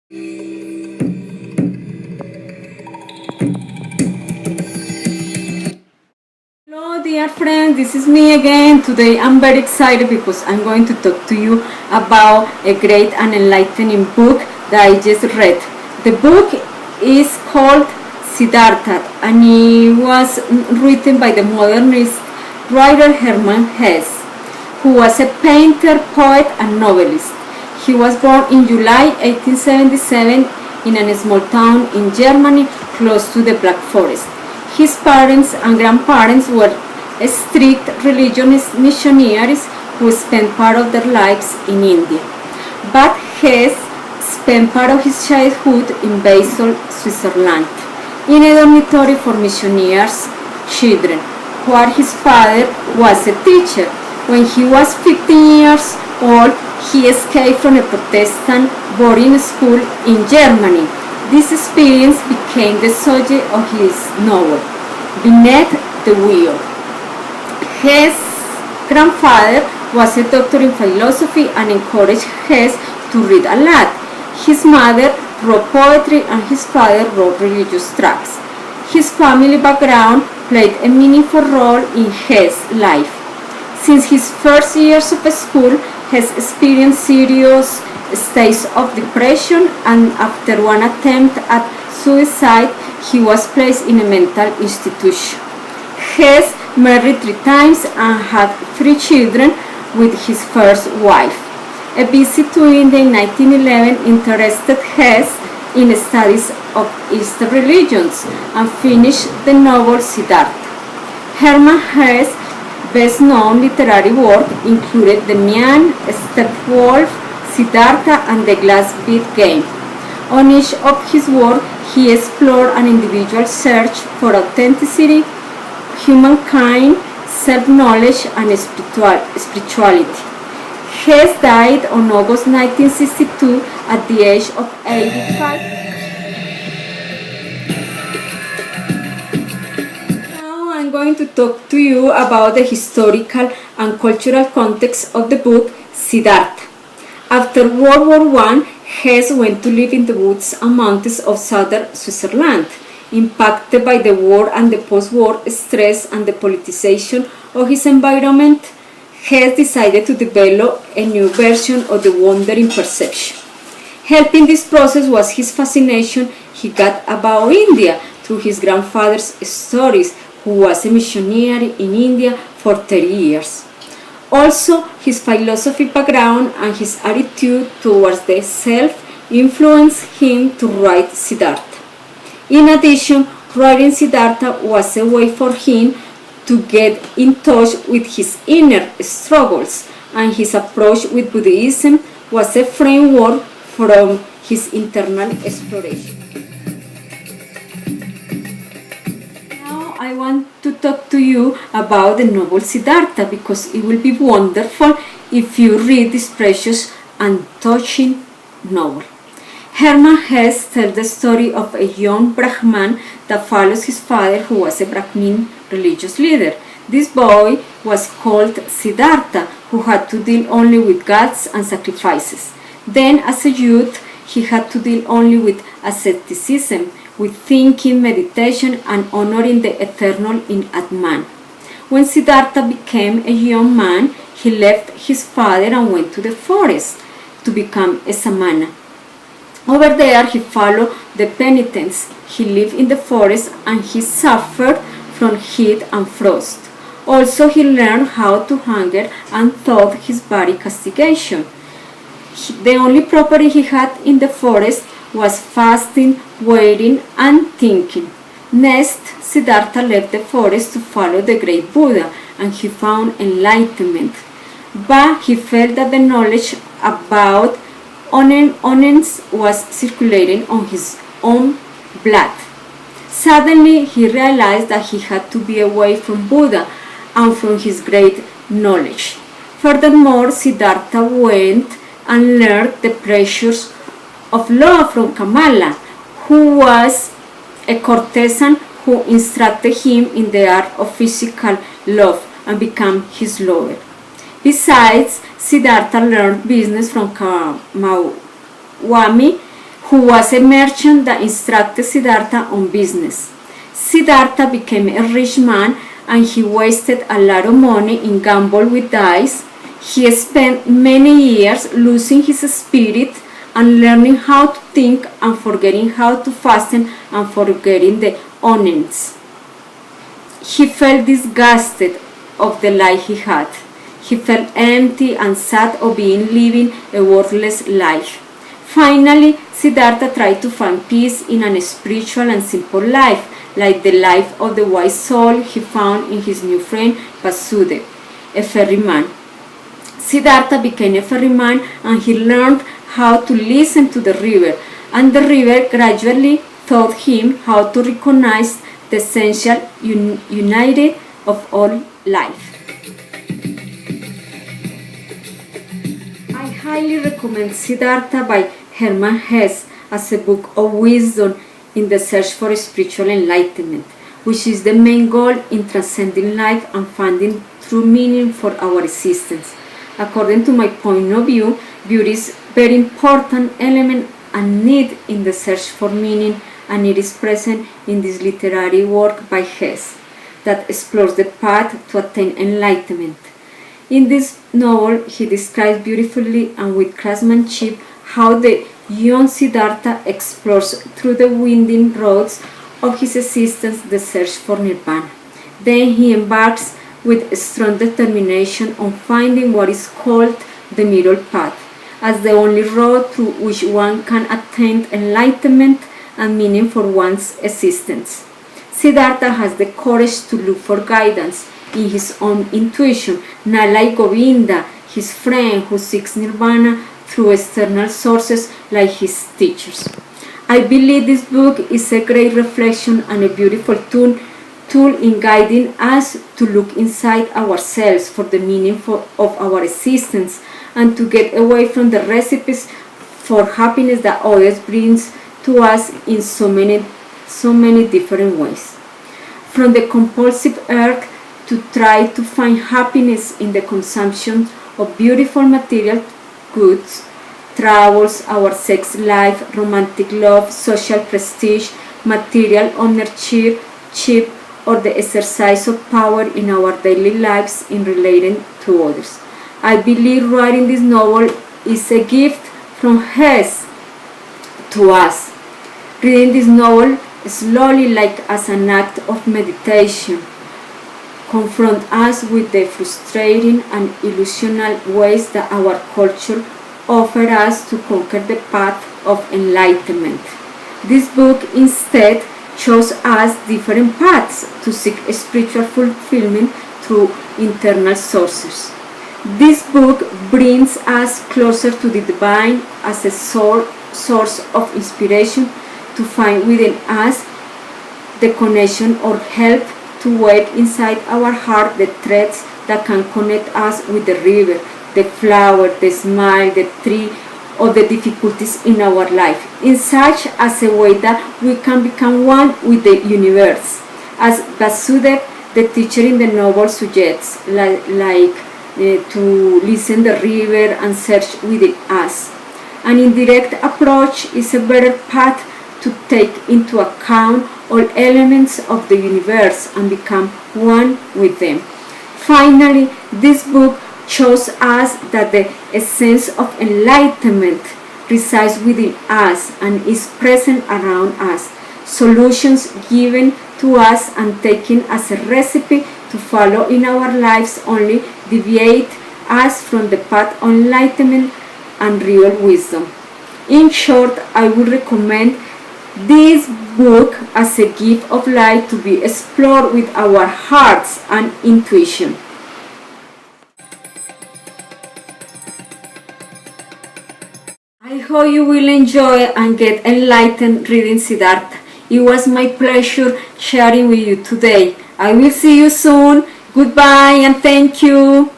Hello, dear friends, this is me again. Today I'm very excited because I'm going to talk to you about a great and enlightening book that I just read. The book is called Siddhartha and it was written by the modernist writer Hermann Hesse, who was a painter, poet, and novelist. He was born in July 1877 in a small town in Germany close to the Black Forest. His parents and grandparents were strict religious missionaries who spent part of their lives in India. But Hesse spent part of his childhood in Basel, Switzerland, in a dormitory for missionaries' children, where his father was a teacher. When he was 15 years old, he escaped from a Protestant boarding school in Germany. This experience became the subject of his novel, Beneath the Wheel. His grandfather was a doctor in philosophy and encouraged Hesse to read a lot. His mother wrote poetry and his father wrote religious tracts. His family background played a meaningful role in Hesse's life. Since his first years of school, Hesse experienced serious states of depression, and after one attempt at suicide, he was placed in a mental institution. Hesse married 3 times and had 3 children with his first wife. A visit to India in 1911 interested Hesse in studies of Eastern religions and finished the novel Siddhartha. Hermann Hesse's best-known literary work included The Man, Steppenwolf, Siddhartha, and The Glass Bead Game. On each of his work, he explored an individual search for authenticity, humankind, self-knowledge, and spirituality. Hesse died on August 1962 at the age of 85. Now I'm going to talk to you about the historical and cultural context of the book Siddhartha. After World War I, Hesse went to live in the woods and mountains of southern Switzerland. Impacted by the war and the post-war stress and the politicization of his environment, Hesse decided to develop a new version of the wandering perception. Helping this process was his fascination he got about India through his grandfather's stories, who was a missionary in India for 30 years. Also, his philosophy background and his attitude towards the self influenced him to write Siddhartha. In addition, writing Siddhartha was a way for him to get in touch with his inner struggles, and his approach with Buddhism was a framework from his internal exploration. I want to talk to you about the novel Siddhartha because it will be wonderful if you read this precious and touching novel. Hermann Hesse tells the story of a young Brahman that follows his father, who was a Brahmin religious leader. This boy was called Siddhartha, who had to deal only with gods and sacrifices. Then, as a youth, he had to deal only with asceticism, with thinking, meditation, and honoring the eternal in Atman. When Siddhartha became a young man, he left his father and went to the forest to become a samana. Over there, he followed the penitents. He lived in the forest and he suffered from heat and frost. Also, he learned how to hunger and taught his body castigation. The only property he had in the forest was fasting, waiting, and thinking. Next, Siddhartha left the forest to follow the great Buddha, and he found enlightenment. But he felt that the knowledge about onions was circulating on his own blood. Suddenly, he realized that he had to be away from Buddha and from his great knowledge. Furthermore, Siddhartha went and learned the pressures of love from Kamala, who was a courtesan who instructed him in the art of physical love and became his lover. Besides, Siddhartha learned business from Kamawami, who was a merchant that instructed Siddhartha on business. Siddhartha became a rich man and he wasted a lot of money in gamble with dice. He spent many years losing his spirit and learning how to think and forgetting how to fasten and forgetting the onions. He felt disgusted of the life he had. He felt empty and sad of being living a worthless life. Finally, Siddhartha tried to find peace in a spiritual and simple life, like the life of the wise soul he found in his new friend Vasudeva, a ferryman. Siddhartha became a ferryman and he learned how to listen to the river, and the river gradually taught him how to recognize the essential unity of all life. I highly recommend Siddhartha by Hermann Hesse as a book of wisdom in the search for spiritual enlightenment, which is the main goal in transcending life and finding true meaning for our existence. According to my point of view, beauty is a very important element and need in the search for meaning, and it is present in this literary work by Hesse that explores the path to attain enlightenment. In this novel, he describes beautifully and with craftsmanship how the young Siddhartha explores through the winding roads of his existence the search for nirvana. Then he embarks with strong determination on finding what is called the middle path, as the only road through which one can attain enlightenment and meaning for one's existence. Siddhartha has the courage to look for guidance in his own intuition, not like Govinda, his friend who seeks nirvana through external sources like his teachers. I believe this book is a great reflection and a beautiful tool in guiding us to look inside ourselves for the meaning of our existence and to get away from the recipes for happiness that others brings to us in so many different ways. From the compulsive urge to try to find happiness in the consumption of beautiful material goods, travels, our sex life, romantic love, social prestige, material ownership, or the exercise of power in our daily lives in relating to others. I believe writing this novel is a gift from Hesse to us. Reading this novel slowly, like as an act of meditation, confront us with the frustrating and illusional ways that our culture offers us to conquer the path of enlightenment. This book instead shows us different paths to seek spiritual fulfillment through internal sources. This book brings us closer to the divine as a source of inspiration to find within us the connection or help to weave inside our heart the threads that can connect us with the river, the flower, the smile, the tree, or the difficulties in our life, in such as a way that we can become one with the universe. As Vasudeva, the teacher in the novel, suggests, to listen the river and search within us. An indirect approach is a better path to take into account all elements of the universe and become one with them. Finally, this book shows us that the essence of enlightenment resides within us and is present around us. Solutions given to us and taken as a recipe to follow in our lives only deviate us from the path of enlightenment and real wisdom. In short, I would recommend this book as a gift of light to be explored with our hearts and intuition. I hope you will enjoy and get enlightened reading Siddhartha. It was my pleasure sharing with you today. I will see you soon. Goodbye and thank you.